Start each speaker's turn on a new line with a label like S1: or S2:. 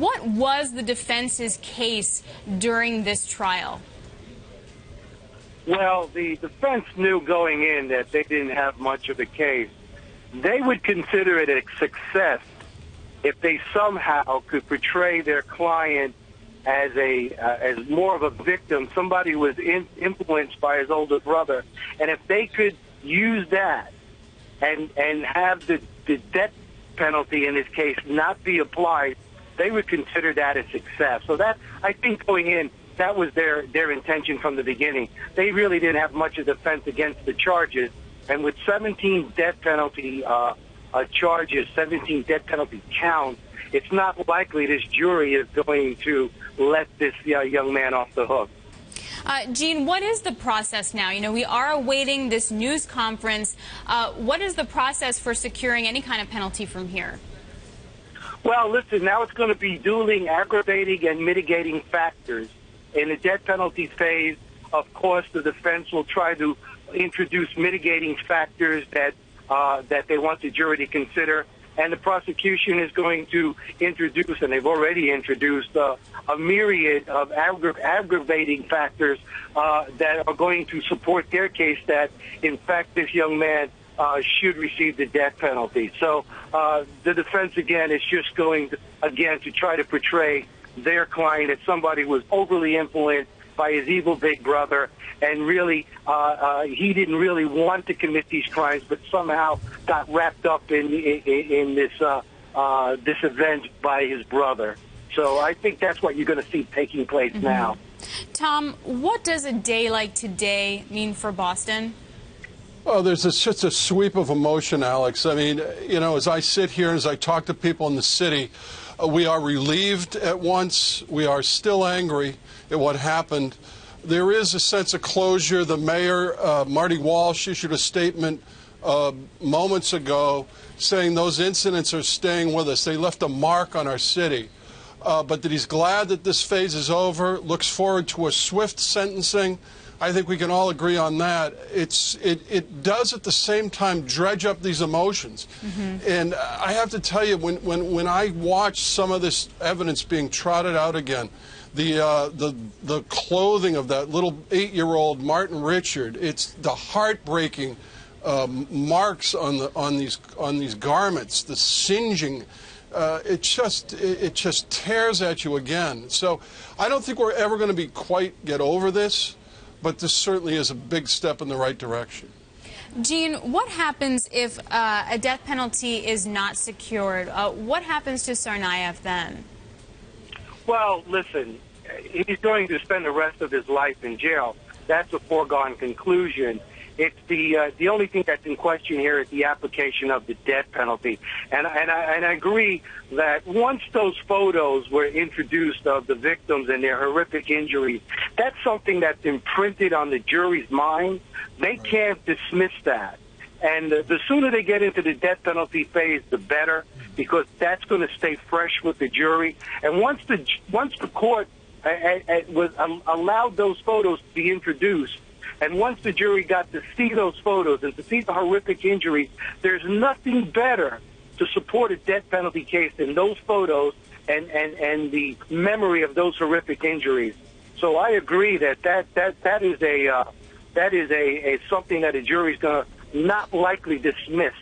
S1: What was the defense's case during this trial?
S2: Well, the defense knew going in that they didn't have much of a case. They would consider it a success if they somehow could portray their client as more of a victim, somebody who was influenced by his older brother. And if they could use that and have the death penalty in this case not be applied, they would consider that a success. So that, I think, going in, that was their intention from the beginning. They really didn't have much of defense against the charges. And with 17 death penalty charges, 17 death penalty counts, it's not likely this jury is going to let this young man off the hook.
S1: Gene, what is the process now? You know, we are awaiting this news conference. What is the process for securing any kind of penalty from here?
S2: Well, listen, now it's going to be dueling aggravating and mitigating factors. In the death penalty phase, of course, the defense will try to introduce mitigating factors that they want the jury to consider. And the prosecution is going to introduce, and they've already introduced, a myriad of aggravating factors that are going to support their case that, in fact, this young man should receive the death penalty. So the defense, again, is just going to try to portray their client as somebody who was overly influenced by his evil big brother, and really he didn't really want to commit these crimes, but somehow got wrapped up in this event by his brother. So I think that's what you're going to see taking place now.
S1: Tom, what does a day like today mean for Boston?
S3: Well, there's just a sweep of emotion, Alex. I mean, you know, as I sit here, as I talk to people in the city, we are relieved at once. We are still angry at what happened. There is a sense of closure. The mayor, Marty Walsh, issued a statement moments ago saying those incidents are staying with us. They left a mark on our city. But that he's glad that this phase is over, looks forward to a swift sentencing. I think we can all agree on that. It does at the same time dredge up these emotions. And I have to tell you, when I watch some of this evidence being trotted out again, the clothing of that little 8-year-old Martin Richard, it's the heartbreaking marks on these garments, the singeing. It just tears at you again. So I don't think we're ever going to get over this. But this certainly is a big step in the right direction.
S1: Gene, what happens if a death penalty is not secured? What happens to Tsarnaev then?
S2: Well, listen, he's going to spend the rest of his life in jail. That's a foregone conclusion. It's the only thing that's in question here is the application of the death penalty. And I agree that once those photos were introduced of the victims and their horrific injuries, that's something that's imprinted on the jury's mind. They can't dismiss that. And the sooner they get into the death penalty phase, the better, because that's going to stay fresh with the jury. And once the court allowed those photos to be introduced, and once the jury got to see those photos and to see the horrific injuries, there's nothing better to support a death penalty case than those photos and the memory of those horrific injuries. So I agree that is something that a jury's going to not likely dismiss.